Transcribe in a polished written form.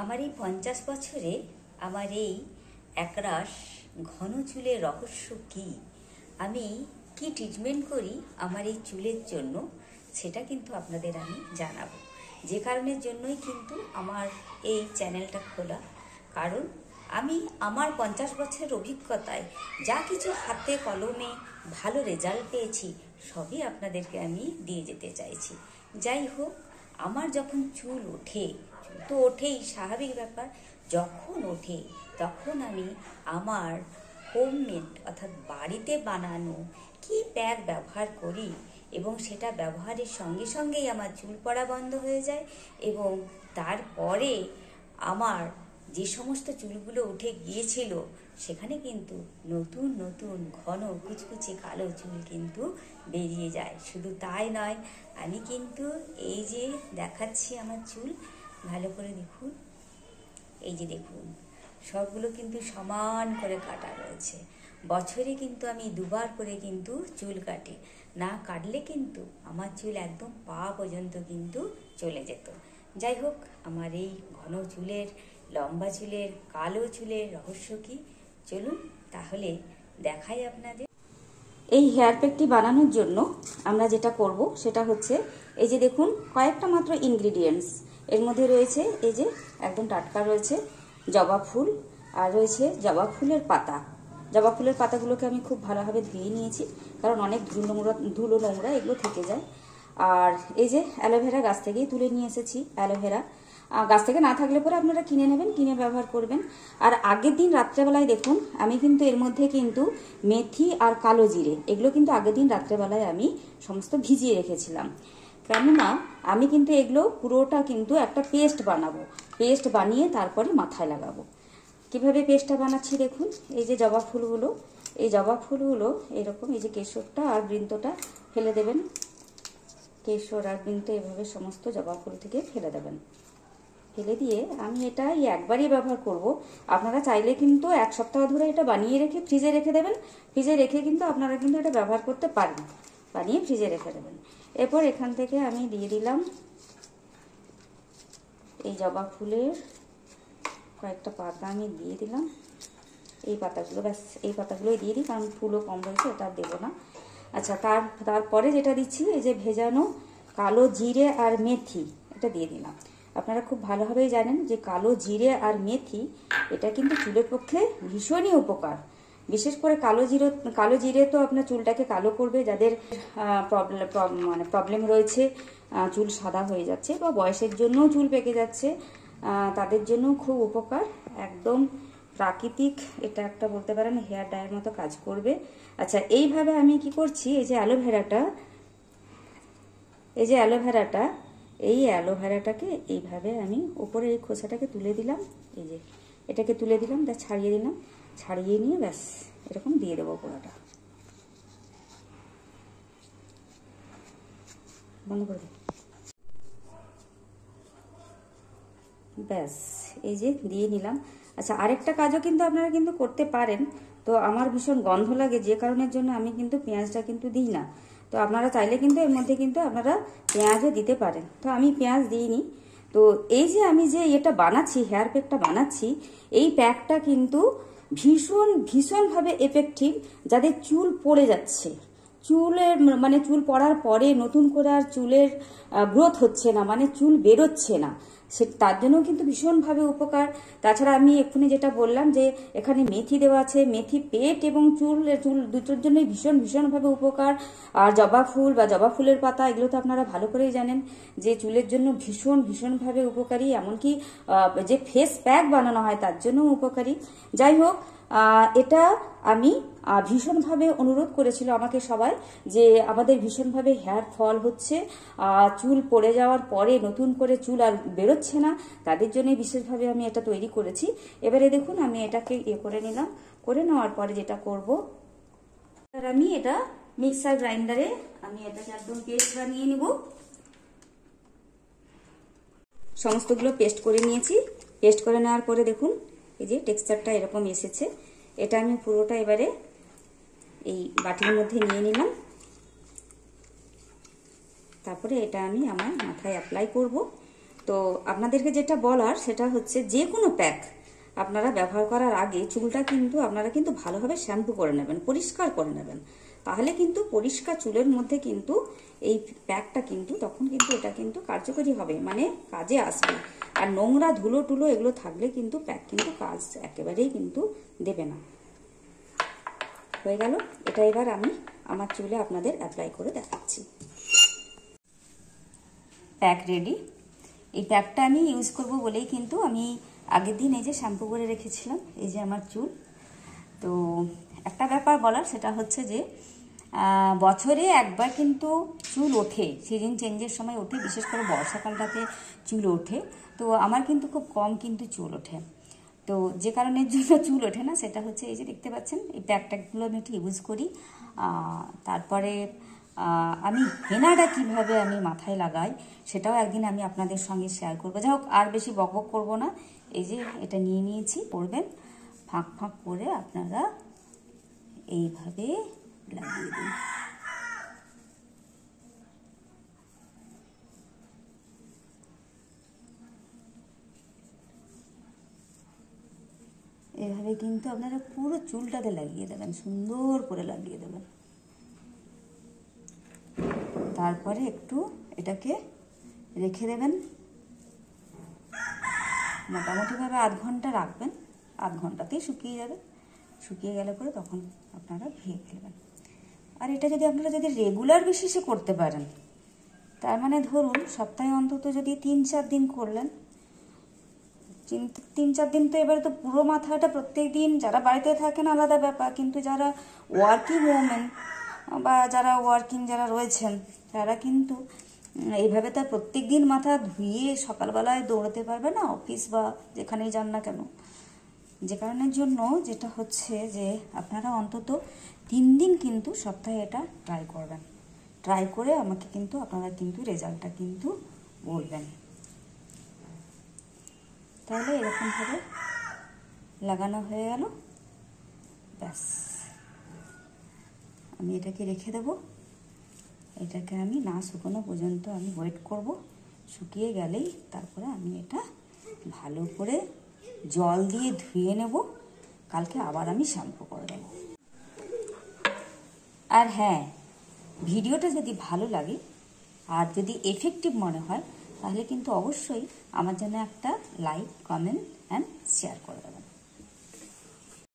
আমার এই 50 বছরে আমার এই একরাশ ঘন চুলের রহস্য কি, আমি কি ট্রিটমেন্ট করি আমার এই চুলের জন্য, সেটা কিন্তু আপনাদের আমি জানাবো। যে কারণের জন্যই কিন্তু আমার এই চ্যানেলটা খোলা, কারণ আমি আমার 50 বছরের অভিজ্ঞতায় যা কিছু হাতে কলমে ভালো রেজাল্ট পেয়েছি সবই আপনাদেরকে আমি দিয়ে যেতে চাইছি। যাই হোক, আমার যখন চুল ওঠে, তো ওঠেই, স্বাভাবিক ব্যাপার, যখন ওঠে তখন আমি আমার হোমমেড অর্থাৎ বাড়িতে বানানো কি প্যাক ব্যবহার করি এবং সেটা ব্যবহারের সঙ্গে সঙ্গেই আমার চুল পড়া বন্ধ হয়ে যায় এবং তারপরে আমার যে সমস্ত চুলগুলো উঠে গিয়েছিল সেখানে কিন্তু নতুন নতুন ঘন কুচকুচে কালো চুল কিন্তু বেরিয়ে যায়। শুধু তাই নয়, আমি কিন্তু এই যে দেখাচ্ছি আমার চুল, ভালো করে দেখুন, এই যে দেখুন, সবগুলো কিন্তু সমান করে কাটা রয়েছে। বছরে কিন্তু আমি দুবার করে কিন্তু চুল কাটি, না কাটলে কিন্তু আমার চুল একদম পা পর্যন্ত কিন্তু চলে যেত। যাই হোক, আমার এই ঘন চুলের, লম্বা চুলের, কালো চুলের রহস্য কি, চলুন তাহলে দেখাই আপনাদের। এই হেয়ার প্যাকটি বানানোর জন্য আমরা যেটা করব সেটা হচ্ছে, এই যে দেখুন, কয়েকটা মাত্র ইনগ্রিডিয়েন্টস এর মধ্যে রয়েছে। এই যে একদম টাটকা রয়েছে জবা ফুল, আর রয়েছে জবা ফুলের পাতা। জবা ফুলের পাতাগুলোকে আমি খুব ভালোভাবে ধুয়ে নিয়েছি, কারণ অনেক ধুলো নোংরা এগুলো থেকে যায়। আর এই যে অ্যালোভেরা গাছ থেকেই তুলে নিয়ে এসেছি। অ্যালোভেরা গাছ থেকে না থাকলে পরে আপনারা কিনে নেবেন, কিনে ব্যবহার করবেন। আর আগের দিন রাত্রেবেলায় দেখুন, আমি কিন্তু এর মধ্যে কিন্তু মেথি আর কালো জিরে, এগুলো কিন্তু আগের দিন রাত্রেবেলায় আমি সমস্ত ভিজিয়ে রেখেছিলাম, কেননা আমি কিন্তু এগুলো পুরোটা কিন্তু একটা পেস্ট বানাবো। পেস্ট বানিয়ে তারপরে মাথায় লাগাবো। কিভাবে পেস্টটা বানাচ্ছি দেখুন। এই যে জবা ফুলগুলো, এই জবা ফুলগুলো এরকম, এই যে কেশরটা আর বৃন্তটা ফেলে দেবেন। কেশর আর বৃন্ত এভাবে সমস্ত জবা ফুল থেকে ফেলে দেবেন। ফেলে দিয়ে আমি এটা একবারই ব্যবহার করব। আপনারা চাইলে কিন্তু এক সপ্তাহ ধরে এটা বানিয়ে রেখে ফ্রিজে রেখে দেবেন। ফ্রিজে রেখে কিন্তু আপনারা কিন্তু এটা ব্যবহার করতে পারেন, বানিয়ে ফ্রিজে রেখে দেবেন। এরপর এখান থেকে আমি দিয়ে দিলাম এই জবা ফুলের কয়েকটা পাতা, আমি দিয়ে দিলাম এই পাতাগুলো, ব্যাস এই পাতাগুলোই দিয়ে দিই, কারণ ফুলও কম রয়েছে, এটা দেবো না। আচ্ছা, তারপরে যেটা দিচ্ছি, এই যে ভেজানো কালো জিরে আর মেথি, এটা দিয়ে দিলাম। আপনারা খুব ভালোভাবেই জানেন যে কালো জিরে আর মেথি এটা কিন্তু চুলের পক্ষে ভীষণই উপকার। বিশেষ করে কালো জিরে তো আপনার চুলটাকে কালো করবে, যাদের প্রবলেম রয়েছে, চুল সাদা হয়ে যাচ্ছে বা বয়সের জন্যও চুল পেকে যাচ্ছে, তাদের জন্য খুব উপকার। একদম প্রাকৃতিক, এটা একটা বলতে পারেন হেয়ার ডায়ের মতো কাজ করবে। আচ্ছা, এইভাবে আমি কি করছি, এই যে অ্যালোভেরাটাকে এইভাবে আমি উপরে এই খোসাটাকে তুলে দিলাম, এই যে এটাকে তুলে দিলাম, তা ছাড়িয়ে দিলাম, ছাড়িয়ে নিয়ে ব্যাস এরকম দিয়ে দেবো পুরোটা। বন্ধ করে দিই, ব্যাস এই যে দিয়ে নিলাম। আচ্ছা, আরেকটা কাজও কিন্তু আপনারা কিন্তু করতে পারেন। তো আমার ভীষণ গন্ধ লাগে, যে কারণের জন্য আমি কিন্তু পেঁয়াজটা কিন্তু দিই না। তো আপনারা চাইলে কিন্তু এর মধ্যে কিন্তু আপনারা পেঁয়াজও দিতে পারেন। তো আমি পেঁয়াজ দিইনি। তো এই যে আমি যে এটা বানাচ্ছি, হেয়ার প্যাকটা বানাচ্ছি, এই প্যাকটা কিন্তু ভীষণভাবে এফেক্টিভ যাদের চুল পড়ে যাচ্ছে, চুলের মানে চুল পড়ার পরে নতুন করে আর চুলের গ্রোথ হচ্ছে না, মানে চুল বেরোচ্ছে না, তার জন্য কিন্তু ভীষণভাবে উপকার। তাছাড়া আমি এক্ষুনি যেটা বললাম যে এখানে মেথি দেওয়া আছে, মেথি পেট এবং চুল দুটোর জন্যই ভীষণভাবে উপকার। আর জবা ফুল বা জবা ফুলের পাতা, এগুলো তো আপনারা ভালো করেই জানেন যে চুলের জন্য ভীষণভাবে উপকারী, এমনকি যে ফেস প্যাক বানানো হয় তার জন্য উপকারী। যাই হোক, এটা আমি ভীষণভাবে অনুরোধ করেছিল আমাকে সবাই, যে আমাদের ভীষণভাবে হেয়ার ফল হচ্ছে, চুল পড়ে যাওয়ার পরে নতুন করে চুল আর বেরোচ্ছে না, তাদের জন্য বিশেষভাবে আমি এটা তৈরি করেছি। এবারে দেখুন, আমি এটাকে করে নিলাম। করে নেওয়ার পরে যেটা করব, আমি এটা মিক্সার গ্রাইন্ডারে আমি এটাকে একদম পেস্ট বানিয়ে নিব। সমস্তগুলো পেস্ট করে নিয়েছি। পেস্ট করে নেওয়ার পরে দেখুন, এই যে টেক্সচারটা এরকম এসেছে। এটা আমি পুরোটা এবারে এই বাটির মধ্যে নিয়ে নিলাম। তারপরে এটা আমি আমার মাথায় অ্যাপ্লাই করব। তো আপনাদেরকে যেটা বলার সেটা হচ্ছে যে কোনো প্যাক আপনারা ব্যবহার করার আগে চুলটা কিন্তু আপনারা কিন্তু ভালোভাবে শ্যাম্পু করে নেবেন, পরিষ্কার করে নেবেন। তাহলে কিন্তু পরিষ্কার চুলের মধ্যে কিন্তু এই প্যাকটা কিন্তু তখন কিন্তু এটা কিন্তু কার্যকরী হবে, মানে কাজে আসবে। আর নোংরা ধুলো টুলো এগুলো থাকলে কিন্তু প্যাক কিন্তু কাজ একেবারেই কিন্তু দেবে না। হয়ে গেল, এটা এবার আমি আমার চুলে আপনাদের অ্যাপ্লাই করে দেখাচ্ছি। Pack ready. এই প্যাকটা আমি ইউজ করব বলেই কিন্তু আমি আগের দিন এই যে শ্যাম্পু করে রেখেছিলাম, এই যে আমার চুল। তো একটা ব্যাপার বলার, সেটা হচ্ছে যে বছরে একবার কিন্তু চুল ওঠে, সিজন চেঞ্জের সময় ওঠে, বিশেষ করে বর্ষাকালটাতে চুল ওঠে। তো আমার কিন্তু খুব কম কিন্তু চুল ওঠে। তো যে কারণের জন্য চুল ওঠে না সেটা হচ্ছে এই যে দেখতে পাচ্ছেন এই প্যাকগুলো আমি একটু ইউজ করি। তারপরে আমি হেনাটা কিভাবে আমি মাথায় লাগাই সেটাও একদিন আমি আপনাদের সঙ্গে শেয়ার করবো। যাই হোক, আর বেশি বকবক করবো না। এই যে এটা নিয়ে নিয়েছি, করবেন ফাঁক ফাঁক করে আপনারা এইভাবে লাগিয়ে দিন। এভাবে কিন্তু আপনারা পুরো চুলটাতে লাগিয়ে দেবেন, সুন্দর করে লাগিয়ে দেবেন। তারপরে একটু এটাকে রেখে দেবেন, মোটামুটিভাবে আধ ঘন্টা রাখবেন। আধ ঘন্টাতেই শুকিয়ে যাবে। শুকিয়ে গেলে পরে তখন আপনারা ধুয়ে ফেলবেন। আর এটা যদি আপনারা যদি রেগুলার বেসিসে করতে পারেন, তার মানে ধরুন সপ্তাহে অন্তত যদি 3-4 দিন করলেন, 3-4 দিন তো এবারে তো পুরো মাথাটা প্রত্যেক দিন, যারা বাড়িতে থাকেন আলাদা ব্যাপার, কিন্তু যারা ওয়ার্কিং ওমেন বা যারা ওয়ার্কিং যারা রয়েছেন তারা কিন্তু এইভাবে তার প্রত্যেক দিন মাথা ধুয়ে সকালবেলায় দৌড়াতে পারবে না, অফিস বা যেখানেই যান না কেন। যে কারণের জন্য যেটা হচ্ছে যে আপনারা অন্তত 3 দিন কিন্তু সপ্তাহে এটা ট্রাই করবেন। ট্রাই করে আমাকে কিন্তু আপনারা কিন্তু রেজাল্টটা কিন্তু বলবেন। তাহলে এরকমভাবে লাগানো হয়ে গেল, ব্যাস। আমি এটাকে রেখে দেবো। এটাকে আমি না শুকানো পর্যন্ত আমি ওয়েট করব। শুকিয়ে গেলেই তারপরে আমি এটা ভালো করে জল দিয়ে ধুয়ে নেব। কালকে আবার আমি শ্যাম্পু করে দেব। আর হ্যাঁ, ভিডিওটা যদি ভালো লাগে আর যদি এফেক্টিভ মনে হয় তাহলে কিন্তু অবশ্যই আমার জন্য একটা লাইক, কমেন্ট অ্যান্ড শেয়ার করে দেবেন।